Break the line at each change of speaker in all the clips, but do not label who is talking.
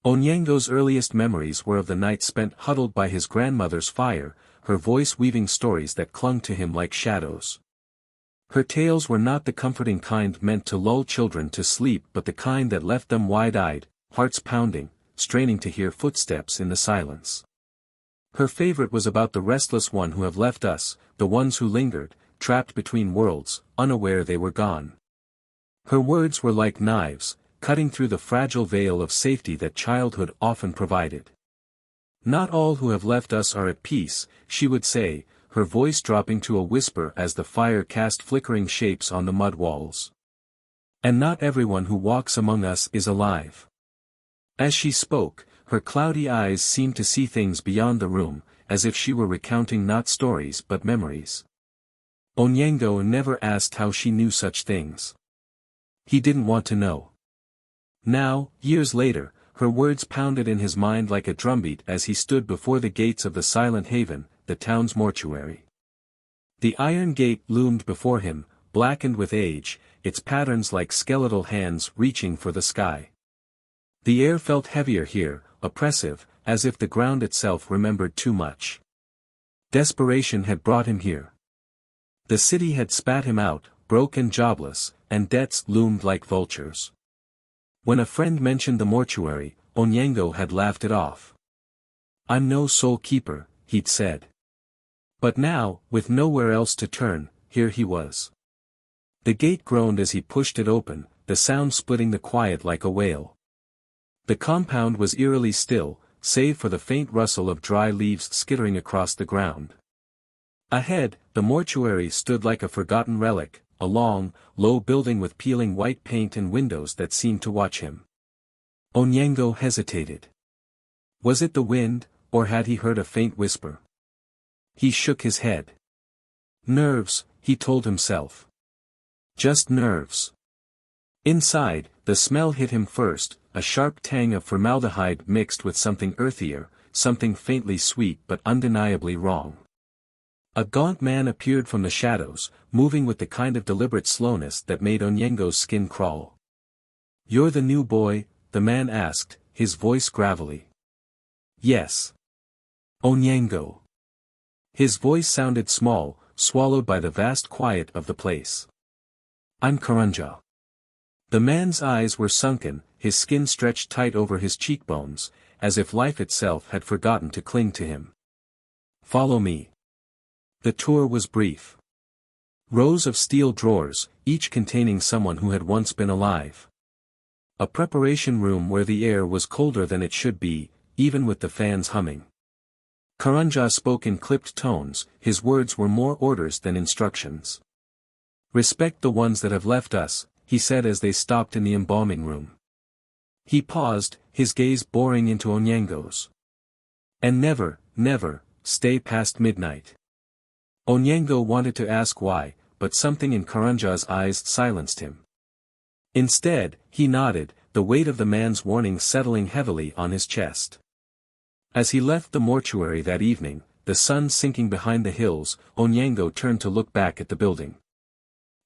Onyango's earliest memories were of the night spent huddled by his grandmother's fire, her voice weaving stories that clung to him like shadows. Her tales were not the comforting kind meant to lull children to sleep but the kind that left them wide-eyed, hearts pounding, straining to hear footsteps in the silence. Her favorite was about the restless one who have left us, the ones who lingered, trapped between worlds, unaware they were gone. Her words were like knives, cutting through the fragile veil of safety that childhood often provided. Not all who have left us are at peace, she would say, her voice dropping to a whisper as the fire cast flickering shapes on the mud walls. And not everyone who walks among us is alive. As she spoke, her cloudy eyes seemed to see things beyond the room, as if she were recounting not stories but memories. Onyango never asked how she knew such things. He didn't want to know. Now, years later, her words pounded in his mind like a drumbeat as he stood before the gates of the silent haven, the town's mortuary. The iron gate loomed before him, blackened with age, its patterns like skeletal hands reaching for the sky. The air felt heavier here, oppressive, as if the ground itself remembered too much. Desperation had brought him here. The city had spat him out, broke and jobless, and debts loomed like vultures. When a friend mentioned the mortuary, Onyango had laughed it off. "I'm no soul keeper," he'd said. But now, with nowhere else to turn, here he was. The gate groaned as he pushed it open, the sound splitting the quiet like a wail. The compound was eerily still, save for the faint rustle of dry leaves skittering across the ground. Ahead, the mortuary stood like a forgotten relic, a long, low building with peeling white paint and windows that seemed to watch him. Onyango hesitated. Was it the wind, or had he heard a faint whisper? He shook his head. Nerves, he told himself. Just nerves. Inside, the smell hit him first, a sharp tang of formaldehyde mixed with something earthier, something faintly sweet but undeniably wrong. A gaunt man appeared from the shadows, moving with the kind of deliberate slowness that made Onyango's skin crawl. "You're the new boy?" the man asked, his voice gravelly. "Yes." "Onyango." His voice sounded small, swallowed by the vast quiet of the place. "I'm Karanja." The man's eyes were sunken, his skin stretched tight over his cheekbones, as if life itself had forgotten to cling to him. "Follow me." The tour was brief. Rows of steel drawers, each containing someone who had once been alive. A preparation room where the air was colder than it should be, even with the fans humming. Karanja spoke in clipped tones, his words were more orders than instructions. "Respect the ones that have left us," he said as they stopped in the embalming room. He paused, his gaze boring into Onyango's. "And never, never, stay past midnight." Onyango wanted to ask why, but something in Karanja's eyes silenced him. Instead, he nodded, the weight of the man's warning settling heavily on his chest. As he left the mortuary that evening, the sun sinking behind the hills, Onyango turned to look back at the building.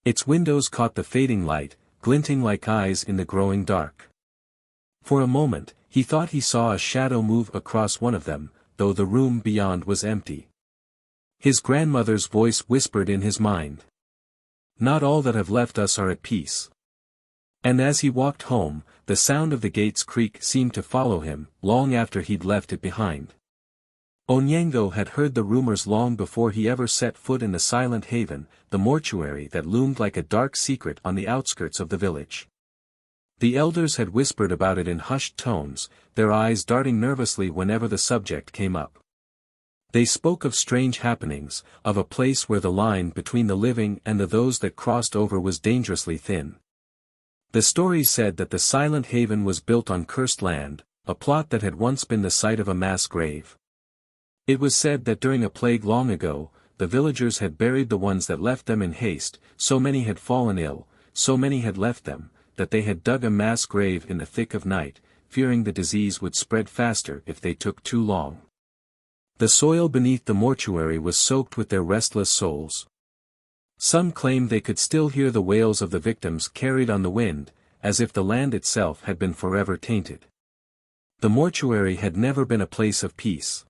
Its windows caught the fading light, glinting like eyes in the growing dark. For a moment, he thought he saw a shadow move across one of them, though the room beyond was empty. His grandmother's voice whispered in his mind. "Not all that have left us are at peace." And as he walked home, the sound of the gate's creak seemed to follow him, long after he'd left it behind. Onyango had heard the rumors long before he ever set foot in the silent haven, the mortuary that loomed like a dark secret on the outskirts of the village. The elders had whispered about it in hushed tones, their eyes darting nervously whenever the subject came up. They spoke of strange happenings, of a place where the line between the living and those that crossed over was dangerously thin. The stories said that the silent haven was built on cursed land, a plot that had once been the site of a mass grave. It was said that during a plague long ago, the villagers had buried the ones that left them in haste, so many had fallen ill, so many had left them, that they had dug a mass grave in the thick of night, fearing the disease would spread faster if they took too long. The soil beneath the mortuary was soaked with their restless souls. Some claimed they could still hear the wails of the victims carried on the wind, as if the land itself had been forever tainted. The mortuary had never been a place of peace.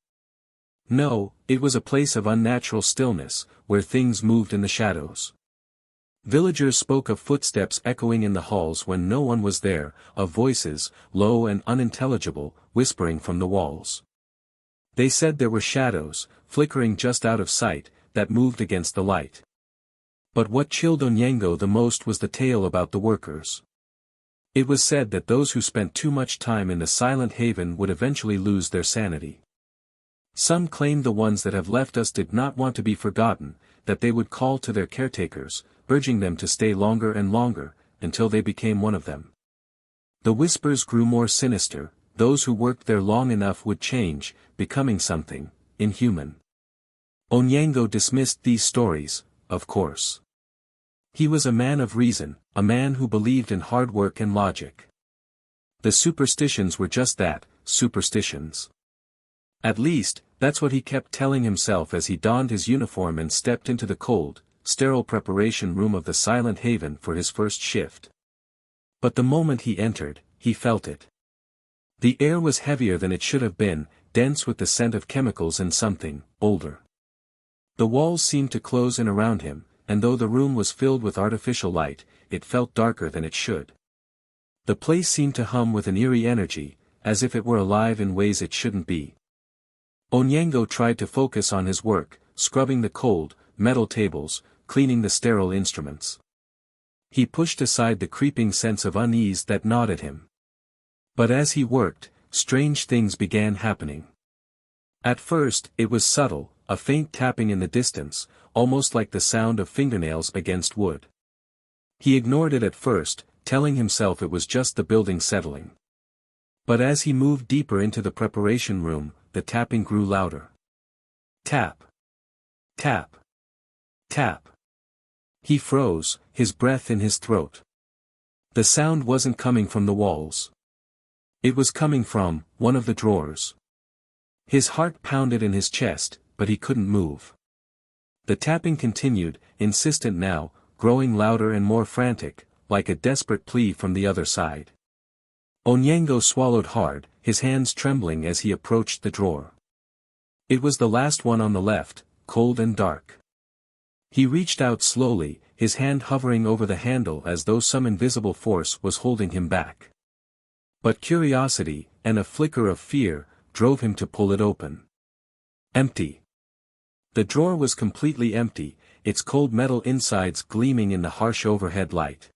No, it was a place of unnatural stillness, where things moved in the shadows. Villagers spoke of footsteps echoing in the halls when no one was there, of voices, low and unintelligible, whispering from the walls. They said there were shadows, flickering just out of sight, that moved against the light. But what chilled Onyango the most was the tale about the workers. It was said that those who spent too much time in the silent haven would eventually lose their sanity. Some claimed the ones that have left us did not want to be forgotten, that they would call to their caretakers, urging them to stay longer and longer, until they became one of them. The whispers grew more sinister. Those who worked there long enough would change, becoming something inhuman. Onyango dismissed these stories, of course. He was a man of reason, a man who believed in hard work and logic. The superstitions were just that, superstitions. At least, that's what he kept telling himself as he donned his uniform and stepped into the cold, sterile preparation room of the silent haven for his first shift. But the moment he entered, he felt it. The air was heavier than it should have been, dense with the scent of chemicals and something older. The walls seemed to close in around him, and though the room was filled with artificial light, it felt darker than it should. The place seemed to hum with an eerie energy, as if it were alive in ways it shouldn't be. Onyango tried to focus on his work, scrubbing the cold, metal tables, cleaning the sterile instruments. He pushed aside the creeping sense of unease that gnawed at him. But as he worked, strange things began happening. At first, it was subtle, a faint tapping in the distance, almost like the sound of fingernails against wood. He ignored it at first, telling himself it was just the building settling. But as he moved deeper into the preparation room, the tapping grew louder. Tap. Tap. Tap. He froze, his breath in his throat. The sound wasn't coming from the walls. It was coming from one of the drawers. His heart pounded in his chest, but he couldn't move. The tapping continued, insistent now, growing louder and more frantic, like a desperate plea from the other side. Onyango swallowed hard, his hands trembling as he approached the drawer. It was the last one on the left, cold and dark. He reached out slowly, his hand hovering over the handle as though some invisible force was holding him back. But curiosity, and a flicker of fear, drove him to pull it open. Empty. The drawer was completely empty, its cold metal insides gleaming in the harsh overhead light.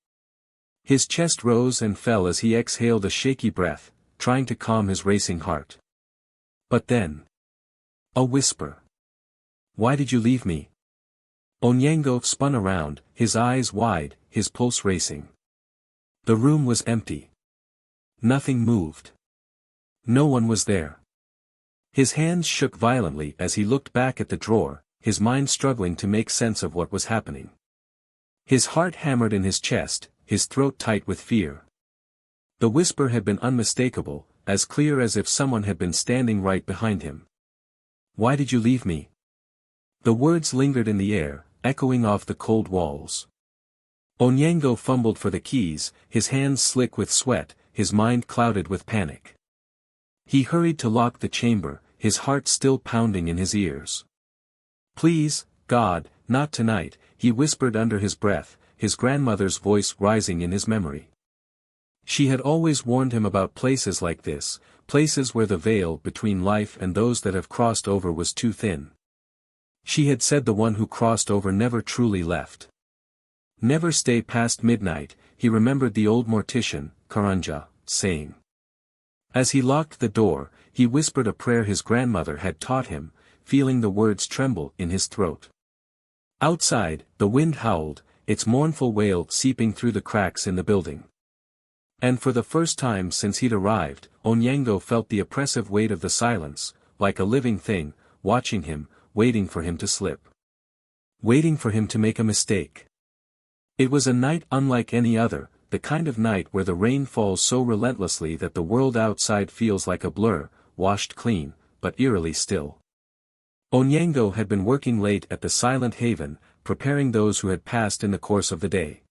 His chest rose and fell as he exhaled a shaky breath, trying to calm his racing heart. But then. A whisper. "Why did you leave me?" Onyango spun around, his eyes wide, his pulse racing. The room was empty. Nothing moved. No one was there. His hands shook violently as he looked back at the drawer, his mind struggling to make sense of what was happening. His heart hammered in his chest, his throat tight with fear. The whisper had been unmistakable, as clear as if someone had been standing right behind him. "Why did you leave me?" The words lingered in the air, echoing off the cold walls. Onyango fumbled for the keys, his hands slick with sweat, his mind clouded with panic. He hurried to lock the chamber, his heart still pounding in his ears. "Please, God, not tonight," he whispered under his breath, his grandmother's voice rising in his memory. She had always warned him about places like this, places where the veil between life and those that have crossed over was too thin. She had said the one who crossed over never truly left. Never stay past midnight, he remembered the old mortician, Karanja, saying. As he locked the door, he whispered a prayer his grandmother had taught him, feeling the words tremble in his throat. Outside, the wind howled, its mournful wail seeping through the cracks in the building. And for the first time since he'd arrived, Onyango felt the oppressive weight of the silence, like a living thing, watching him, waiting for him to slip. Waiting for him to make a mistake. It was a night unlike any other, the kind of night where the rain falls so relentlessly that the world outside feels like a blur, washed clean, but eerily still. Onyango had been working late at the Silent Haven, preparing those who had passed in the course of the day.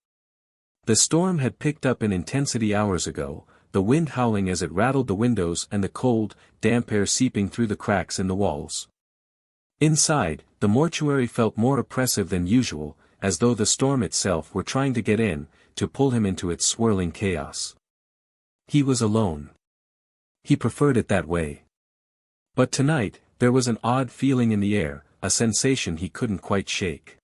The storm had picked up in intensity hours ago, the wind howling as it rattled the windows and the cold, damp air seeping through the cracks in the walls. Inside, the mortuary felt more oppressive than usual, as though the storm itself were trying to get in, to pull him into its swirling chaos. He was alone. He preferred it that way. But tonight, there was an odd feeling in the air, a sensation he couldn't quite shake.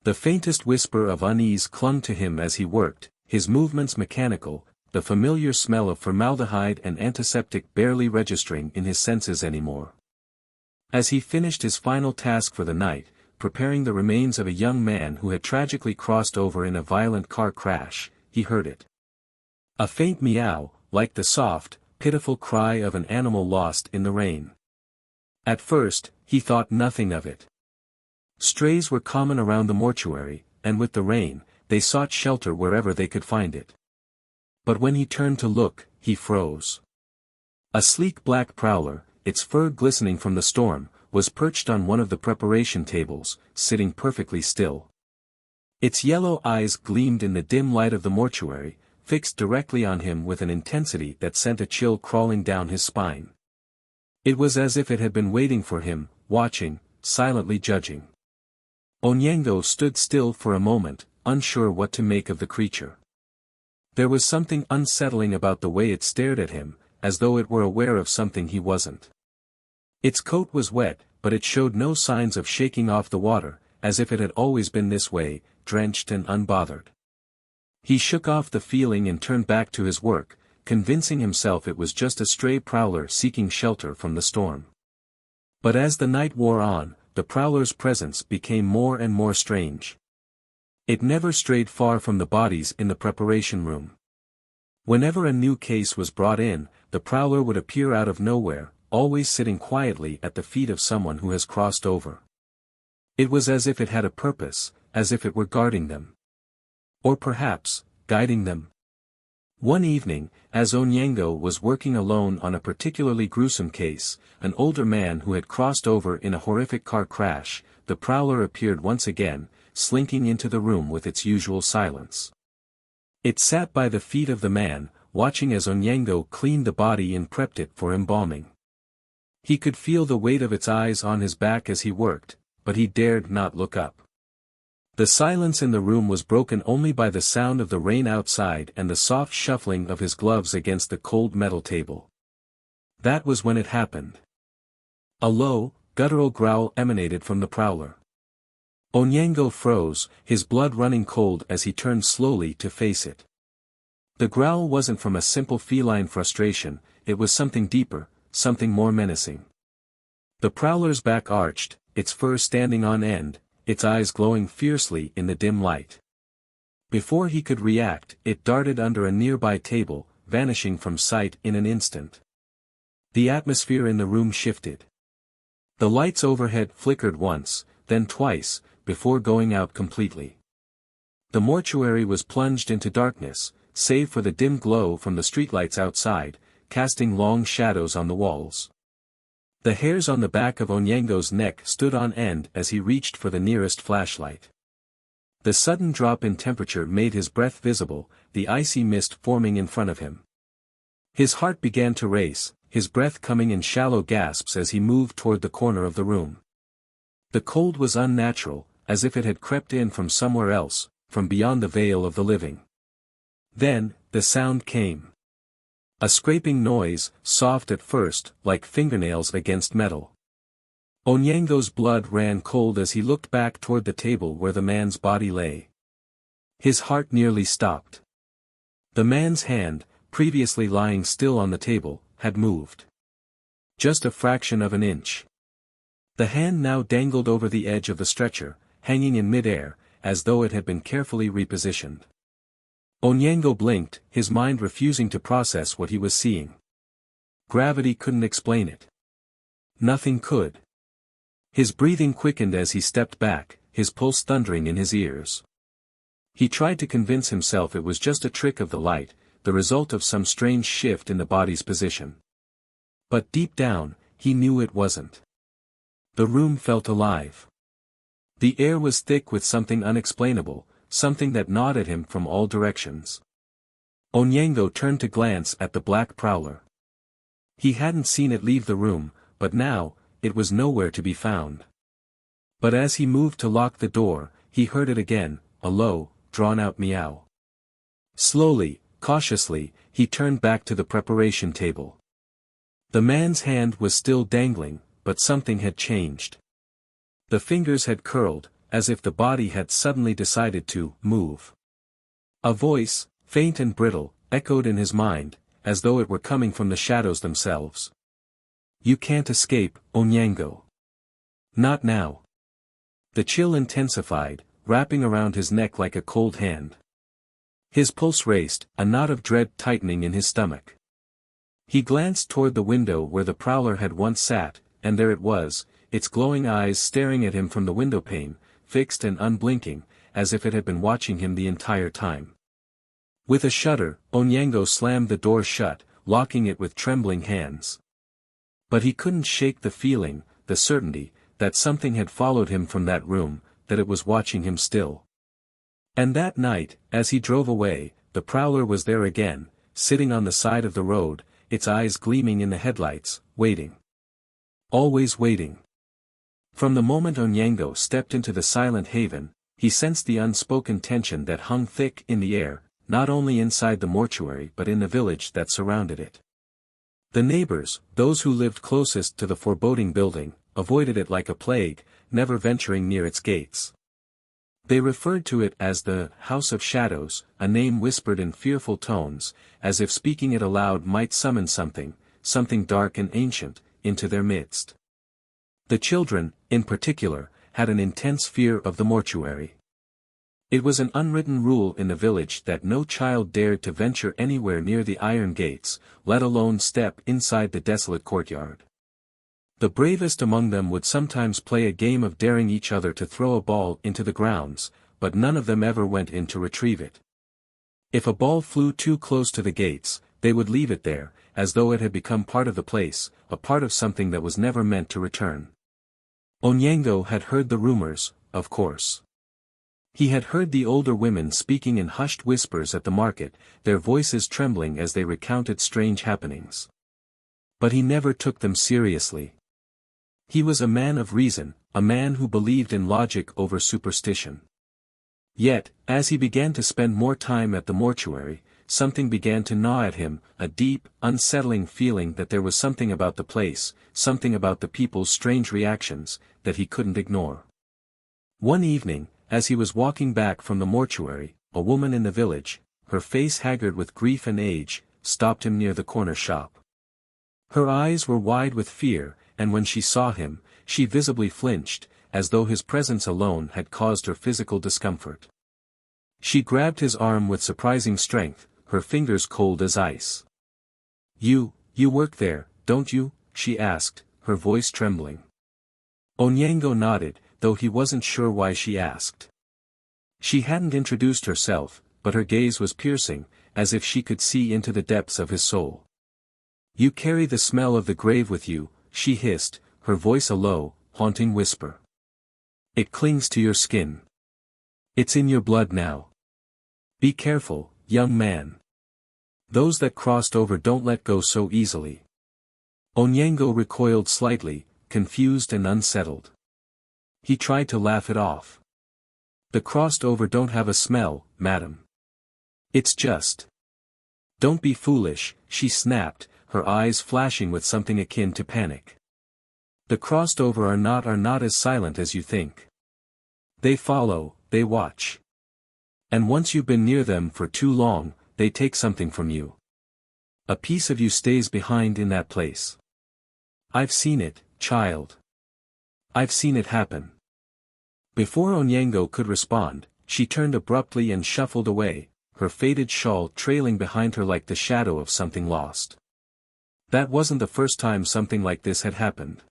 The faintest whisper of unease clung to him as he worked, his movements mechanical, the familiar smell of formaldehyde and antiseptic barely registering in his senses anymore. As he finished his final task for the night, preparing the remains of a young man who had tragically crossed over in a violent car crash, he heard it. A faint meow, like the soft, pitiful cry of an animal lost in the rain. At first, he thought nothing of it. Strays were common around the mortuary, and with the rain, they sought shelter wherever they could find it. But when he turned to look, he froze. A sleek black prowler, its fur glistening from the storm, was perched on one of the preparation tables, sitting perfectly still. Its yellow eyes gleamed in the dim light of the mortuary, fixed directly on him with an intensity that sent a chill crawling down his spine. It was as if it had been waiting for him, watching, silently judging. Onyango stood still for a moment, unsure what to make of the creature. There was something unsettling about the way it stared at him, as though it were aware of something he wasn't. Its coat was wet, but it showed no signs of shaking off the water, as if it had always been this way, drenched and unbothered. He shook off the feeling and turned back to his work, convincing himself it was just a stray prowler seeking shelter from the storm. But as the night wore on, the prowler's presence became more and more strange. It never strayed far from the bodies in the preparation room. Whenever a new case was brought in, the prowler would appear out of nowhere, always sitting quietly at the feet of someone who has crossed over. It was as if it had a purpose, as if it were guarding them. Or perhaps, guiding them. One evening, as Onyango was working alone on a particularly gruesome case, an older man who had crossed over in a horrific car crash, the prowler appeared once again, slinking into the room with its usual silence. It sat by the feet of the man, watching as Onyango cleaned the body and prepped it for embalming. He could feel the weight of its eyes on his back as he worked, but he dared not look up. The silence in the room was broken only by the sound of the rain outside and the soft shuffling of his gloves against the cold metal table. That was when it happened. A low, guttural growl emanated from the prowler. Onyango froze, his blood running cold as he turned slowly to face it. The growl wasn't from a simple feline frustration, it was something deeper, something more menacing. The prowler's back arched, its fur standing on end, its eyes glowing fiercely in the dim light. Before he could react, it darted under a nearby table, vanishing from sight in an instant. The atmosphere in the room shifted. The lights overhead flickered once, then twice, before going out completely. The mortuary was plunged into darkness, save for the dim glow from the streetlights outside, casting long shadows on the walls. The hairs on the back of Onyango's neck stood on end as he reached for the nearest flashlight. The sudden drop in temperature made his breath visible, the icy mist forming in front of him. His heart began to race, his breath coming in shallow gasps as he moved toward the corner of the room. The cold was unnatural, as if it had crept in from somewhere else, from beyond the veil of the living. Then, the sound came. A scraping noise, soft at first, like fingernails against metal. Onyango's blood ran cold as he looked back toward the table where the man's body lay. His heart nearly stopped. The man's hand, previously lying still on the table, had moved. Just a fraction of an inch. The hand now dangled over the edge of the stretcher, hanging in midair, as though it had been carefully repositioned. Onyango blinked, his mind refusing to process what he was seeing. Gravity couldn't explain it. Nothing could. His breathing quickened as he stepped back, his pulse thundering in his ears. He tried to convince himself it was just a trick of the light, the result of some strange shift in the body's position. But deep down, he knew it wasn't. The room felt alive. The air was thick with something unexplainable, something that gnawed at him from all directions. Onyango turned to glance at the black prowler. He hadn't seen it leave the room, but now, it was nowhere to be found. But as he moved to lock the door, he heard it again, a low, drawn-out meow. Slowly, cautiously, he turned back to the preparation table. The man's hand was still dangling, but something had changed. The fingers had curled, as if the body had suddenly decided to move. A voice, faint and brittle, echoed in his mind, as though it were coming from the shadows themselves. "You can't escape, Onyango. Not now." The chill intensified, wrapping around his neck like a cold hand. His pulse raced, a knot of dread tightening in his stomach. He glanced toward the window where the prowler had once sat, and there it was, its glowing eyes staring at him from the windowpane, fixed and unblinking, as if it had been watching him the entire time. With a shudder, Onyango slammed the door shut, locking it with trembling hands. But he couldn't shake the feeling, the certainty, that something had followed him from that room, that it was watching him still. And that night, as he drove away, the prowler was there again, sitting on the side of the road, its eyes gleaming in the headlights, waiting. Always waiting. From the moment Onyango stepped into the silent haven, he sensed the unspoken tension that hung thick in the air, not only inside the mortuary but in the village that surrounded it. The neighbors, those who lived closest to the foreboding building, avoided it like a plague, never venturing near its gates. They referred to it as the House of Shadows, a name whispered in fearful tones, as if speaking it aloud might summon something dark and ancient, into their midst. The children, in particular, had an intense fear of the mortuary. It was an unwritten rule in the village that no child dared to venture anywhere near the iron gates, let alone step inside the desolate courtyard. The bravest among them would sometimes play a game of daring each other to throw a ball into the grounds, but none of them ever went in to retrieve it. If a ball flew too close to the gates, they would leave it there, as though it had become part of the place, a part of something that was never meant to return. Onyango had heard the rumors, of course. He had heard the older women speaking in hushed whispers at the market, their voices trembling as they recounted strange happenings. But he never took them seriously. He was a man of reason, a man who believed in logic over superstition. Yet, as he began to spend more time at the mortuary, something began to gnaw at him, a deep, unsettling feeling that there was something about the place, something about the people's strange reactions, that he couldn't ignore. One evening, as he was walking back from the mortuary, a woman in the village, her face haggard with grief and age, stopped him near the corner shop. Her eyes were wide with fear, and when she saw him, she visibly flinched, as though his presence alone had caused her physical discomfort. She grabbed his arm with surprising strength, her fingers cold as ice. You work there, don't you?" she asked, her voice trembling. Onyango nodded, though he wasn't sure why she asked. She hadn't introduced herself, but her gaze was piercing, as if she could see into the depths of his soul. "You carry the smell of the grave with you," she hissed, her voice a low, haunting whisper. "It clings to your skin. It's in your blood now. Be careful, young man. Those that crossed over don't let go so easily." Onyango recoiled slightly, confused and unsettled. He tried to laugh it off. "The crossed over don't have a smell, madam. It's just—" "Don't be foolish," she snapped, her eyes flashing with something akin to panic. "The crossed over are not as silent as you think. They follow, they watch. And once you've been near them for too long, they take something from you. A piece of you stays behind in that place. I've seen it, child. I've seen it happen." Before Onyango could respond, she turned abruptly and shuffled away, her faded shawl trailing behind her like the shadow of something lost. That wasn't the first time something like this had happened.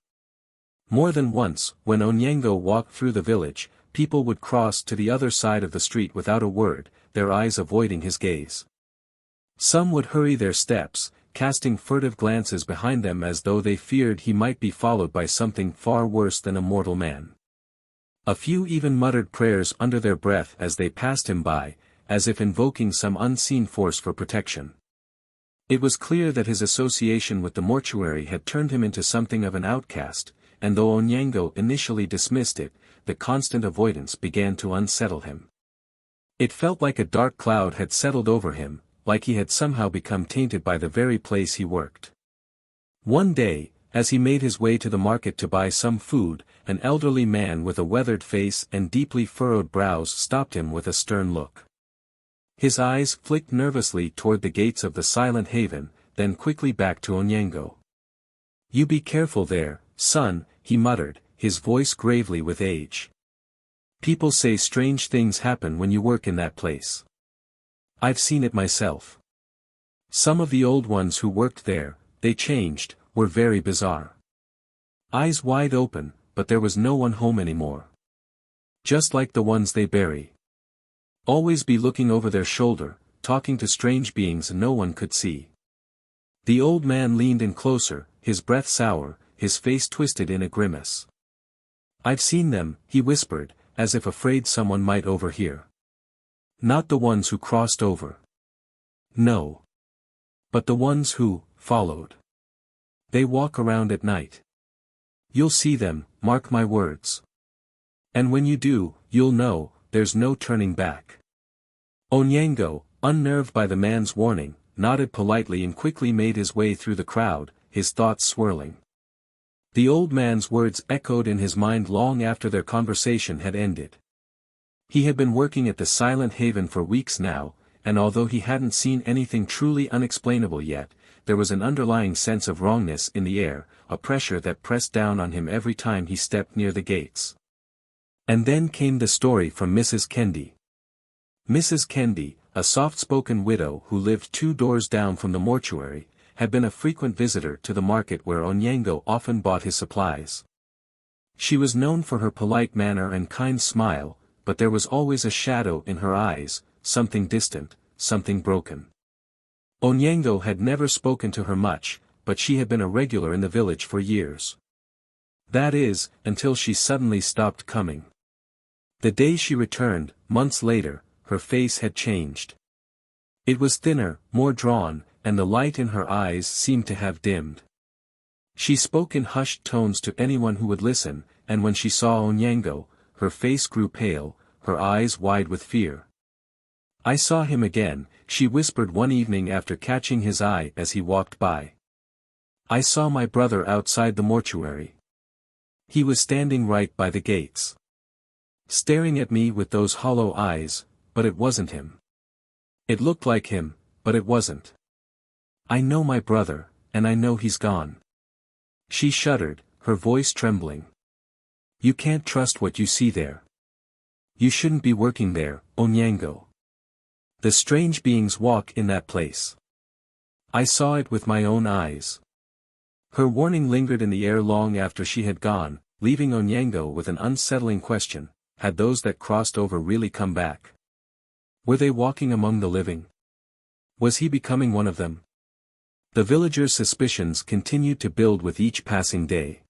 More than once, when Onyango walked through the village, people would cross to the other side of the street without a word, their eyes avoiding his gaze. Some would hurry their steps, casting furtive glances behind them as though they feared he might be followed by something far worse than a mortal man. A few even muttered prayers under their breath as they passed him by, as if invoking some unseen force for protection. It was clear that his association with the mortuary had turned him into something of an outcast, and though Onyango initially dismissed it, the constant avoidance began to unsettle him. It felt like a dark cloud had settled over him, like he had somehow become tainted by the very place he worked. One day, as he made his way to the market to buy some food, an elderly man with a weathered face and deeply furrowed brows stopped him with a stern look. His eyes flicked nervously toward the gates of the silent haven, then quickly back to Onyango. "You be careful there, son," he muttered, his voice gravely with age. "People say strange things happen when you work in that place. I've seen it myself. Some of the old ones who worked there, they changed, were very bizarre. Eyes wide open, but there was no one home anymore. Just like the ones they bury. Always be looking over their shoulder, talking to strange beings no one could see." The old man leaned in closer, his breath sour, his face twisted in a grimace. "I've seen them," he whispered, as if afraid someone might overhear. "Not the ones who crossed over. No. But the ones who followed. They walk around at night. You'll see them, mark my words. And when you do, you'll know, there's no turning back." Onyango, unnerved by the man's warning, nodded politely and quickly made his way through the crowd, his thoughts swirling. The old man's words echoed in his mind long after their conversation had ended. He had been working at the Silent Haven for weeks now, and although he hadn't seen anything truly unexplainable yet, there was an underlying sense of wrongness in the air, a pressure that pressed down on him every time he stepped near the gates. And then came the story from Mrs. Kendi. Mrs. Kendi, a soft-spoken widow who lived 2 doors down from the mortuary, had been a frequent visitor to the market where Onyango often bought his supplies. She was known for her polite manner and kind smile, but there was always a shadow in her eyes, something distant, something broken. Onyango had never spoken to her much, but she had been a regular in the village for years. That is, until she suddenly stopped coming. The day she returned, months later, her face had changed. It was thinner, more drawn, and the light in her eyes seemed to have dimmed. She spoke in hushed tones to anyone who would listen, and when she saw Onyango, her face grew pale, her eyes wide with fear. "I saw him again," she whispered one evening after catching his eye as he walked by. "I saw my brother outside the mortuary. He was standing right by the gates. Staring at me with those hollow eyes, but it wasn't him. It looked like him, but it wasn't. I know my brother, and I know he's gone." She shuddered, her voice trembling. "You can't trust what you see there. You shouldn't be working there, Onyango. The strange beings walk in that place. I saw it with my own eyes." Her warning lingered in the air long after she had gone, leaving Onyango with an unsettling question: had those that crossed over really come back? Were they walking among the living? Was he becoming one of them? The villagers' suspicions continued to build with each passing day.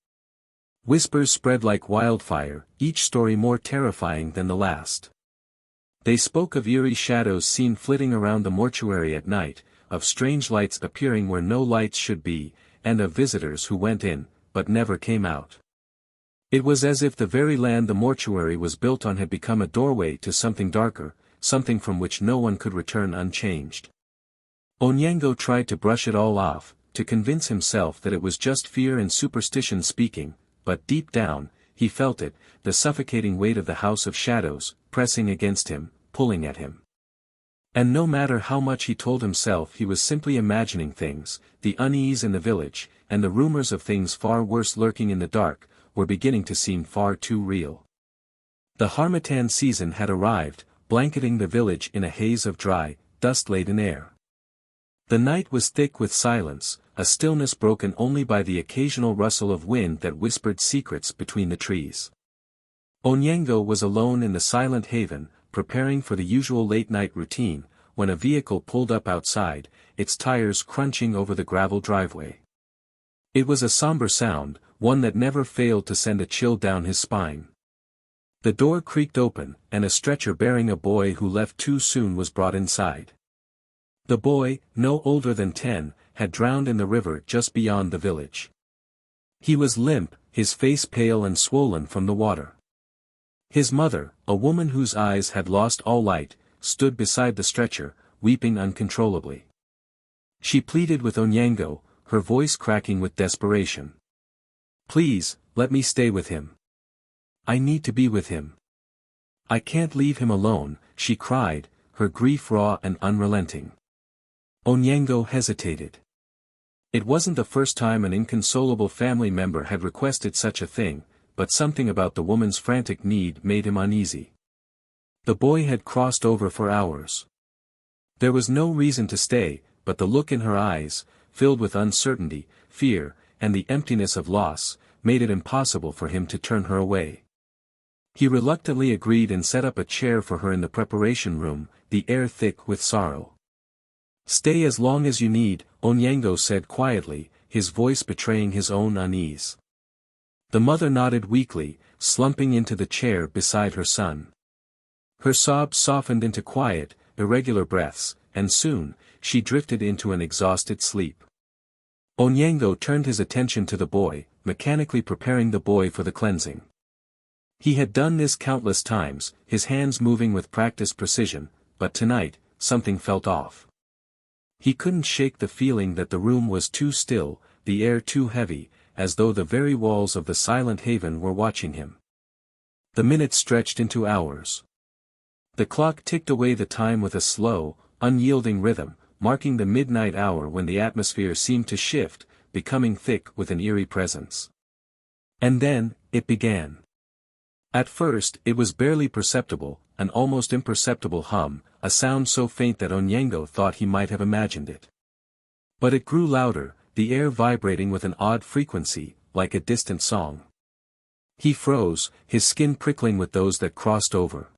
Whispers spread like wildfire, each story more terrifying than the last. They spoke of eerie shadows seen flitting around the mortuary at night, of strange lights appearing where no lights should be, and of visitors who went in, but never came out. It was as if the very land the mortuary was built on had become a doorway to something darker, something from which no one could return unchanged. Onyango tried to brush it all off, to convince himself that it was just fear and superstition speaking, but deep down, he felt it, the suffocating weight of the House of Shadows, pressing against him, pulling at him. And no matter how much he told himself he was simply imagining things, the unease in the village, and the rumors of things far worse lurking in the dark, were beginning to seem far too real. The harmattan season had arrived, blanketing the village in a haze of dry, dust-laden air. The night was thick with silence, a stillness broken only by the occasional rustle of wind that whispered secrets between the trees. Onyango was alone in the silent haven, preparing for the usual late-night routine, when a vehicle pulled up outside, its tires crunching over the gravel driveway. It was a somber sound, one that never failed to send a chill down his spine. The door creaked open, and a stretcher bearing a boy who left too soon was brought inside. The boy, no older than 10, had drowned in the river just beyond the village. He was limp, his face pale and swollen from the water. His mother, a woman whose eyes had lost all light, stood beside the stretcher, weeping uncontrollably. She pleaded with Onyango, her voice cracking with desperation. "Please, let me stay with him. I need to be with him. I can't leave him alone," she cried, her grief raw and unrelenting. Onyango hesitated. It wasn't the first time an inconsolable family member had requested such a thing, but something about the woman's frantic need made him uneasy. The boy had crossed over for hours. There was no reason to stay, but the look in her eyes, filled with uncertainty, fear, and the emptiness of loss, made it impossible for him to turn her away. He reluctantly agreed and set up a chair for her in the preparation room, the air thick with sorrow. "Stay as long as you need," Onyango said quietly, his voice betraying his own unease. The mother nodded weakly, slumping into the chair beside her son. Her sobs softened into quiet, irregular breaths, and soon, she drifted into an exhausted sleep. Onyango turned his attention to the boy, mechanically preparing the boy for the cleansing. He had done this countless times, his hands moving with practiced precision, but tonight, something felt off. He couldn't shake the feeling that the room was too still, the air too heavy, as though the very walls of the silent haven were watching him. The minutes stretched into hours. The clock ticked away the time with a slow, unyielding rhythm, marking the midnight hour when the atmosphere seemed to shift, becoming thick with an eerie presence. And then, it began. At first, it was barely perceptible, an almost imperceptible hum, a sound so faint that Onyango thought he might have imagined it. But it grew louder, the air vibrating with an odd frequency, like a distant song. He froze, his skin prickling with those that crossed over.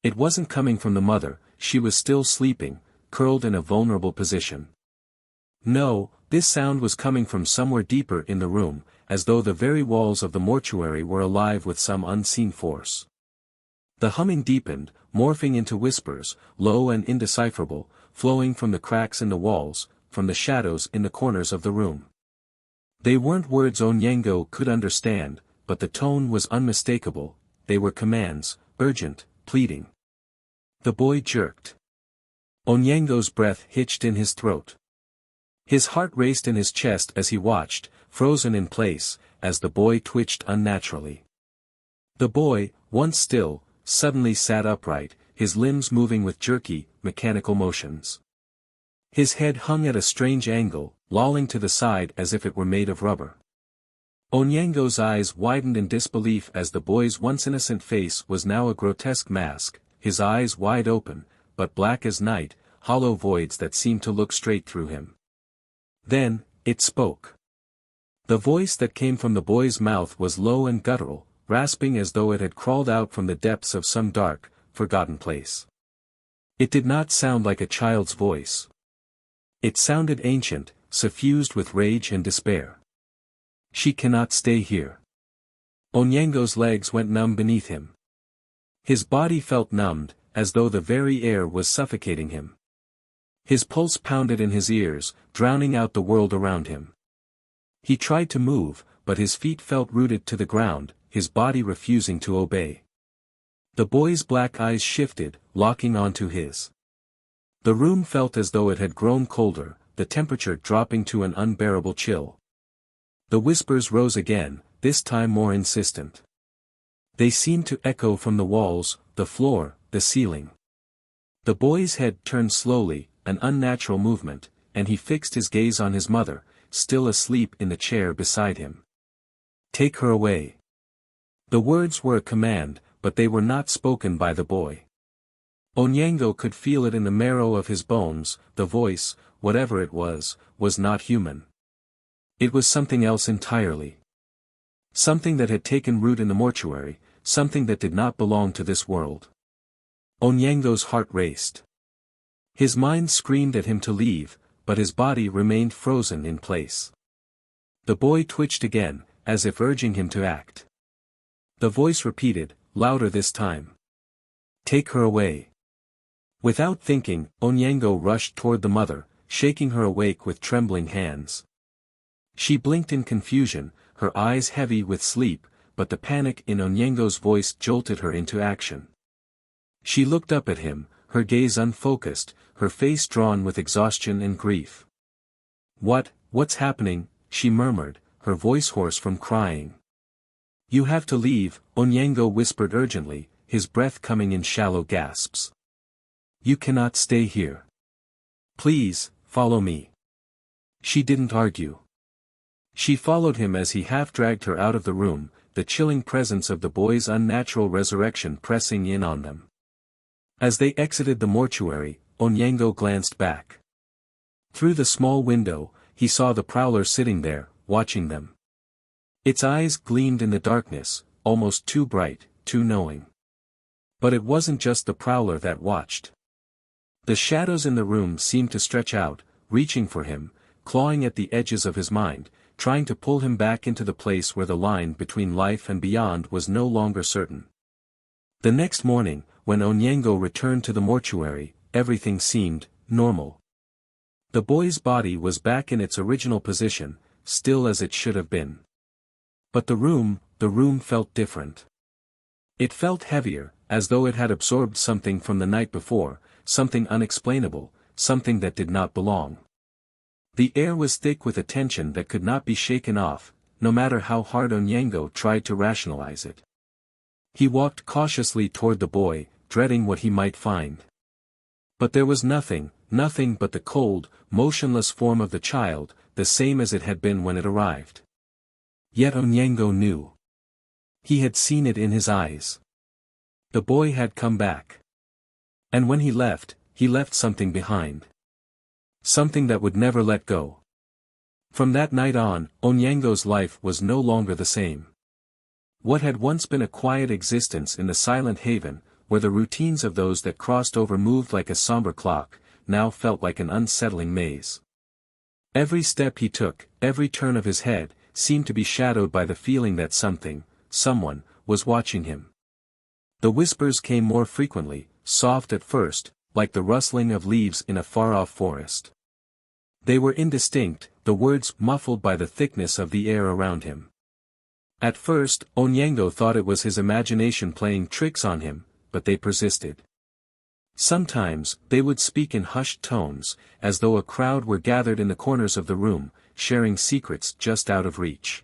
It wasn't coming from the mother, she was still sleeping, curled in a vulnerable position. No, this sound was coming from somewhere deeper in the room, as though the very walls of the mortuary were alive with some unseen force. The humming deepened, morphing into whispers, low and indecipherable, flowing from the cracks in the walls, from the shadows in the corners of the room. They weren't words Onyango could understand, but the tone was unmistakable, they were commands, urgent, pleading. The boy jerked. Onyango's breath hitched in his throat. His heart raced in his chest as he watched, frozen in place, as the boy twitched unnaturally. The boy, once still, suddenly sat upright, his limbs moving with jerky, mechanical motions. His head hung at a strange angle, lolling to the side as if it were made of rubber. Onyango's eyes widened in disbelief as the boy's once innocent face was now a grotesque mask, his eyes wide open, but black as night, hollow voids that seemed to look straight through him. Then, it spoke. The voice that came from the boy's mouth was low and guttural, rasping as though it had crawled out from the depths of some dark, forgotten place. It did not sound like a child's voice. It sounded ancient, suffused with rage and despair. "She cannot stay here." Onyango's legs went numb beneath him. His body felt numbed, as though the very air was suffocating him. His pulse pounded in his ears, drowning out the world around him. He tried to move, but his feet felt rooted to the ground, his body refusing to obey. The boy's black eyes shifted, locking onto his. The room felt as though it had grown colder, the temperature dropping to an unbearable chill. The whispers rose again, this time more insistent. They seemed to echo from the walls, the floor, the ceiling. The boy's head turned slowly, an unnatural movement, and he fixed his gaze on his mother, still asleep in the chair beside him. "Take her away." The words were a command, but they were not spoken by the boy. Onyango could feel it in the marrow of his bones, the voice, whatever it was not human. It was something else entirely. Something that had taken root in the mortuary, something that did not belong to this world. Onyango's heart raced. His mind screamed at him to leave, but his body remained frozen in place. The boy twitched again, as if urging him to act. The voice repeated, louder this time. Take her away. Without thinking, Onyango rushed toward the mother, shaking her awake with trembling hands. She blinked in confusion, her eyes heavy with sleep, but the panic in Onyango's voice jolted her into action. She looked up at him, her gaze unfocused, her face drawn with exhaustion and grief. What's happening?" she murmured, her voice hoarse from crying. "You have to leave," Onyango whispered urgently, his breath coming in shallow gasps. "You cannot stay here. Please, follow me." She didn't argue. She followed him as he half-dragged her out of the room, the chilling presence of the boy's unnatural resurrection pressing in on them. As they exited the mortuary, Onyango glanced back. Through the small window, he saw the prowler sitting there, watching them. Its eyes gleamed in the darkness, almost too bright, too knowing. But it wasn't just the prowler that watched. The shadows in the room seemed to stretch out, reaching for him, clawing at the edges of his mind, trying to pull him back into the place where the line between life and beyond was no longer certain. The next morning, when Onyango returned to the mortuary, everything seemed normal. The boy's body was back in its original position, still as it should have been. But the room felt different. It felt heavier, as though it had absorbed something from the night before, something unexplainable, something that did not belong. The air was thick with a tension that could not be shaken off, no matter how hard Onyango tried to rationalize it. He walked cautiously toward the boy, dreading what he might find. But there was nothing but the cold, motionless form of the child, the same as it had been when it arrived. Yet Onyango knew. He had seen it in his eyes. The boy had come back. And when he left something behind. Something that would never let go. From that night on, Onyango's life was no longer the same. What had once been a quiet existence in the silent haven, where the routines of those that crossed over moved like a somber clock, now felt like an unsettling maze. Every step he took, every turn of his head, seemed to be shadowed by the feeling that someone, was watching him. The whispers came more frequently, soft at first, like the rustling of leaves in a far-off forest. They were indistinct, the words muffled by the thickness of the air around him. At first, Onyango thought it was his imagination playing tricks on him, but they persisted. Sometimes, they would speak in hushed tones, as though a crowd were gathered in the corners of the room, sharing secrets just out of reach.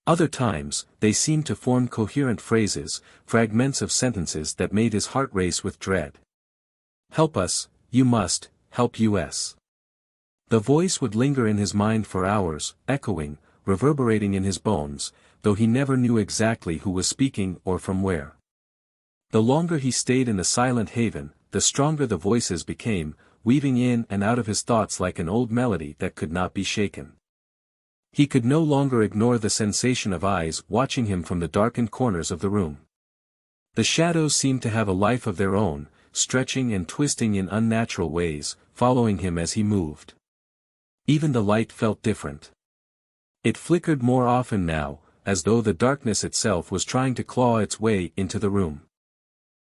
Other times, they seemed to form coherent phrases, fragments of sentences that made his heart race with dread. "Help us, you must, help us." The voice would linger in his mind for hours, echoing, reverberating in his bones, though he never knew exactly who was speaking or from where. The longer he stayed in the silent haven, the stronger the voices became, weaving in and out of his thoughts like an old melody that could not be shaken. He could no longer ignore the sensation of eyes watching him from the darkened corners of the room. The shadows seemed to have a life of their own, stretching and twisting in unnatural ways, following him as he moved. Even the light felt different. It flickered more often now, as though the darkness itself was trying to claw its way into the room.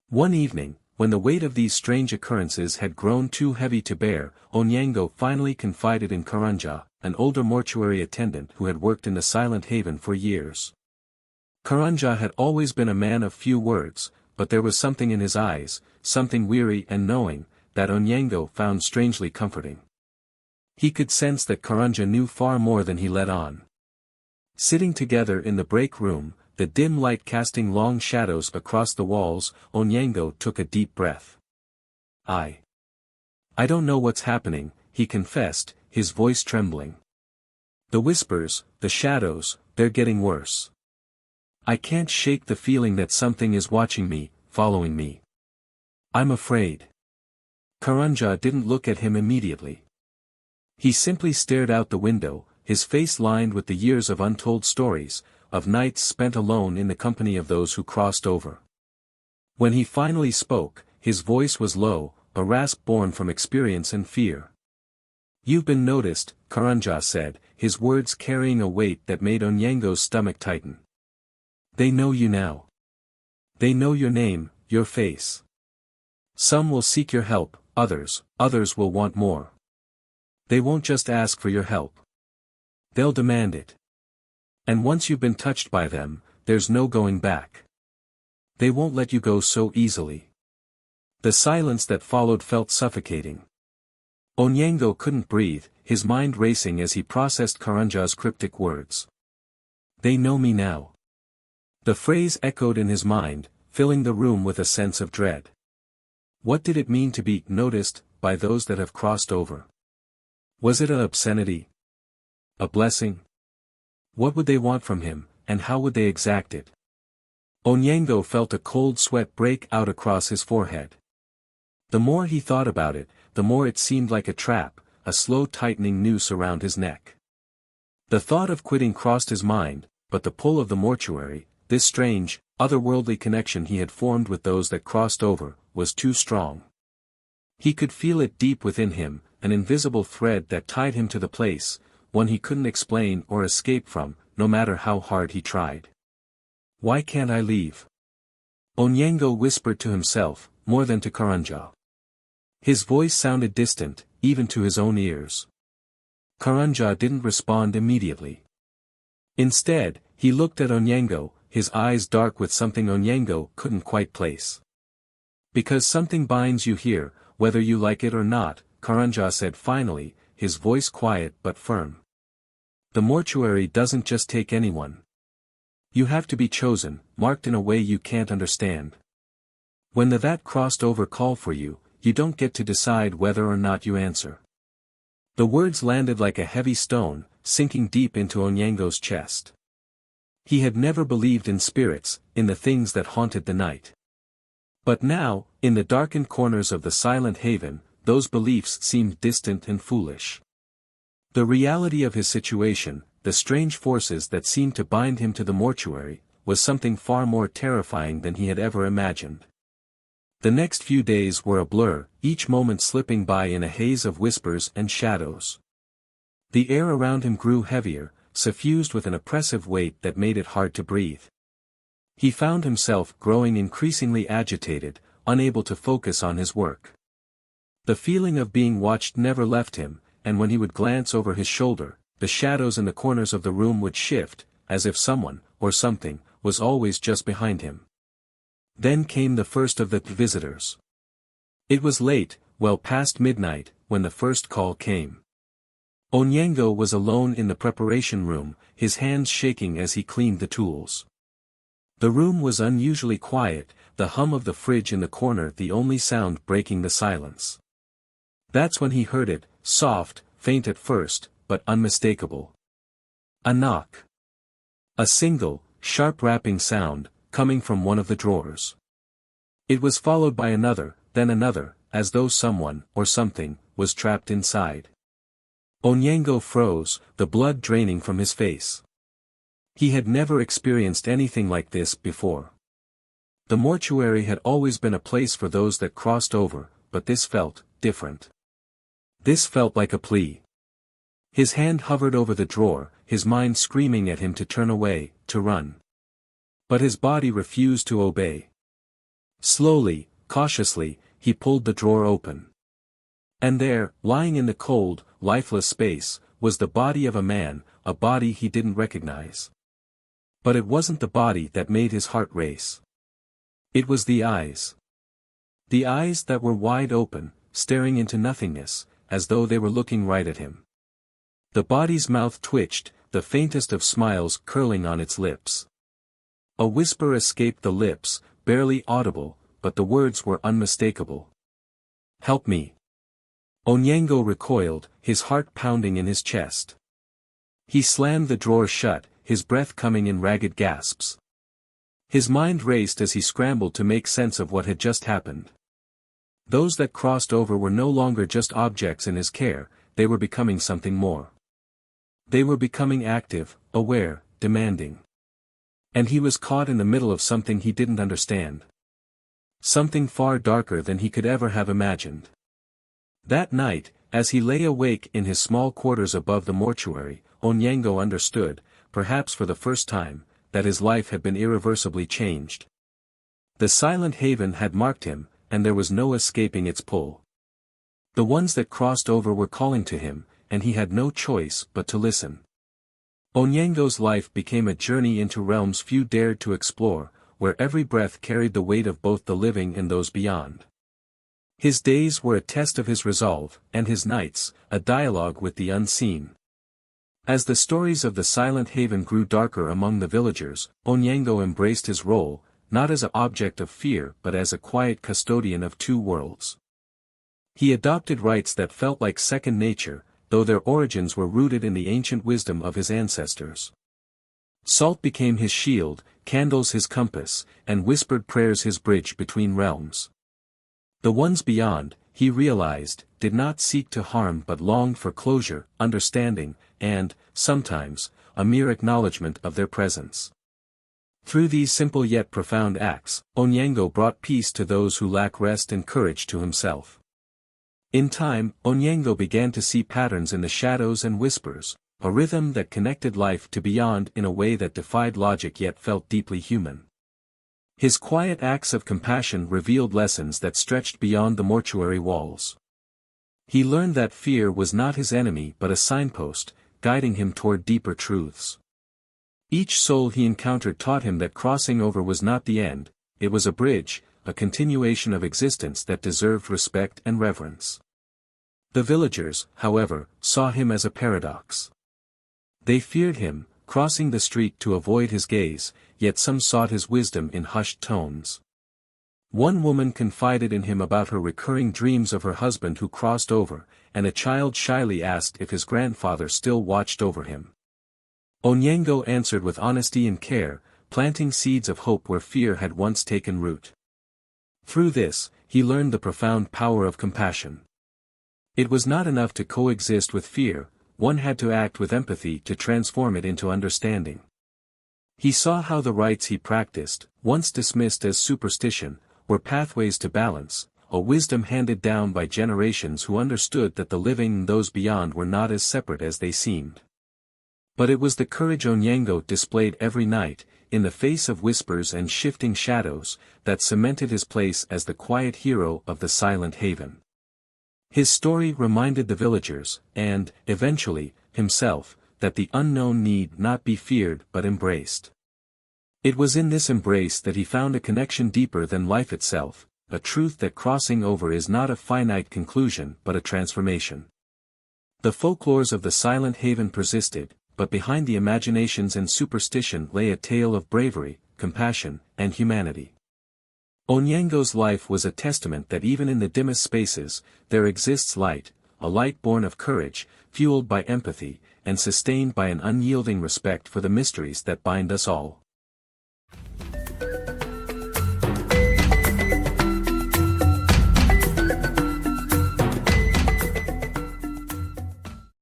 One evening, when the weight of these strange occurrences had grown too heavy to bear, Onyango finally confided in Karanja, an older mortuary attendant who had worked in the silent haven for years. Karanja had always been a man of few words, but there was something in his eyes, something weary and knowing, that Onyango found strangely comforting. He could sense that Karanja knew far more than he let on. Sitting together in the break room, the dim light casting long shadows across the walls, Onyango took a deep breath. I don't know what's happening," he confessed, his voice trembling. "The whispers, the shadows, they're getting worse. I can't shake the feeling that something is watching me, following me. I'm afraid." Karanja didn't look at him immediately. He simply stared out the window, his face lined with the years of untold stories, of nights spent alone in the company of those who crossed over. When he finally spoke, his voice was low, a rasp born from experience and fear. "You've been noticed," Karanja said, his words carrying a weight that made Onyango's stomach tighten. "They know you now. They know your name, your face. Some will seek your help, others will want more. They won't just ask for your help. They'll demand it. And once you've been touched by them, there's no going back. They won't let you go so easily." The silence that followed felt suffocating. Onyango couldn't breathe, his mind racing as he processed Karanja's cryptic words. "They know me now." The phrase echoed in his mind, filling the room with a sense of dread. What did it mean to be noticed by those that have crossed over? Was it an obscenity? A blessing? What would they want from him, and how would they exact it? Onyango felt a cold sweat break out across his forehead. The more he thought about it, the more it seemed like a trap, a slow tightening noose around his neck. The thought of quitting crossed his mind, but the pull of the mortuary, this strange, otherworldly connection he had formed with those that crossed over, was too strong. He could feel it deep within him, an invisible thread that tied him to the place, one he couldn't explain or escape from, no matter how hard he tried. "Why can't I leave?" Onyango whispered to himself, more than to Karanja. His voice sounded distant, even to his own ears. Karanja didn't respond immediately. Instead, he looked at Onyango, his eyes dark with something Onyango couldn't quite place. "Because something binds you here, whether you like it or not," Karanja said finally, his voice quiet but firm. "The mortuary doesn't just take anyone. You have to be chosen, marked in a way you can't understand. When the that crossed over call for you, you don't get to decide whether or not you answer." The words landed like a heavy stone, sinking deep into Onyango's chest. He had never believed in spirits, in the things that haunted the night. But now, in the darkened corners of the silent haven, those beliefs seemed distant and foolish. The reality of his situation, the strange forces that seemed to bind him to the mortuary, was something far more terrifying than he had ever imagined. The next few days were a blur, each moment slipping by in a haze of whispers and shadows. The air around him grew heavier, suffused with an oppressive weight that made it hard to breathe. He found himself growing increasingly agitated, unable to focus on his work. The feeling of being watched never left him, and when he would glance over his shoulder, the shadows in the corners of the room would shift, as if someone, or something, was always just behind him. Then came the first of the visitors. It was late, well past midnight, when the first call came. Onyango was alone in the preparation room, his hands shaking as he cleaned the tools. The room was unusually quiet, the hum of the fridge in the corner the only sound breaking the silence. That's when he heard it, soft, faint at first, but unmistakable. A knock. A single, sharp rapping sound, coming from one of the drawers. It was followed by another, then another, as though someone, or something, was trapped inside. Onyango froze, the blood draining from his face. He had never experienced anything like this before. The mortuary had always been a place for those that crossed over, but this felt different. This felt like a plea. His hand hovered over the drawer, his mind screaming at him to turn away, to run. But his body refused to obey. Slowly, cautiously, he pulled the drawer open. And there, lying in the cold, lifeless space, was the body of a man, a body he didn't recognize. But it wasn't the body that made his heart race. It was the eyes. The eyes that were wide open, staring into nothingness, as though they were looking right at him. The body's mouth twitched, the faintest of smiles curling on its lips. A whisper escaped the lips, barely audible, but the words were unmistakable. "Help me." Onyango recoiled, his heart pounding in his chest. He slammed the drawer shut, his breath coming in ragged gasps. His mind raced as he scrambled to make sense of what had just happened. Those that crossed over were no longer just objects in his care, they were becoming something more. They were becoming active, aware, demanding. And he was caught in the middle of something he didn't understand. Something far darker than he could ever have imagined. That night, as he lay awake in his small quarters above the mortuary, Onyango understood, perhaps for the first time, that his life had been irreversibly changed. The silent haven had marked him, and there was no escaping its pull. The ones that crossed over were calling to him, and he had no choice but to listen. Onyango's life became a journey into realms few dared to explore, where every breath carried the weight of both the living and those beyond. His days were a test of his resolve, and his nights, a dialogue with the unseen. As the stories of the silent haven grew darker among the villagers, Onyango embraced his role, not as an object of fear but as a quiet custodian of two worlds. He adopted rites that felt like second nature, though their origins were rooted in the ancient wisdom of his ancestors. Salt became his shield, candles his compass, and whispered prayers his bridge between realms. The ones beyond, he realized, did not seek to harm but longed for closure, understanding, and, sometimes, a mere acknowledgment of their presence. Through these simple yet profound acts, Onyango brought peace to those who lack rest and courage to himself. In time, Onyango began to see patterns in the shadows and whispers, a rhythm that connected life to beyond in a way that defied logic yet felt deeply human. His quiet acts of compassion revealed lessons that stretched beyond the mortuary walls. He learned that fear was not his enemy but a signpost, guiding him toward deeper truths. Each soul he encountered taught him that crossing over was not the end, it was a bridge, a continuation of existence that deserved respect and reverence. The villagers, however, saw him as a paradox. They feared him, crossing the street to avoid his gaze, yet some sought his wisdom in hushed tones. One woman confided in him about her recurring dreams of her husband who crossed over, and a child shyly asked if his grandfather still watched over him. Onyango answered with honesty and care, planting seeds of hope where fear had once taken root. Through this, he learned the profound power of compassion. It was not enough to coexist with fear, one had to act with empathy to transform it into understanding. He saw how the rites he practiced, once dismissed as superstition, were pathways to balance, a wisdom handed down by generations who understood that the living and those beyond were not as separate as they seemed. But it was the courage Onyango displayed every night, in the face of whispers and shifting shadows, that cemented his place as the quiet hero of the silent haven. His story reminded the villagers, and, eventually, himself, that the unknown need not be feared but embraced. It was in this embrace that he found a connection deeper than life itself, a truth that crossing over is not a finite conclusion but a transformation. The folklores of the silent haven persisted, but behind the imaginations and superstition lay a tale of bravery, compassion, and humanity. Onyango's life was a testament that even in the dimmest spaces, there exists light, a light born of courage, fueled by empathy, and sustained by an unyielding respect for the mysteries that bind us all.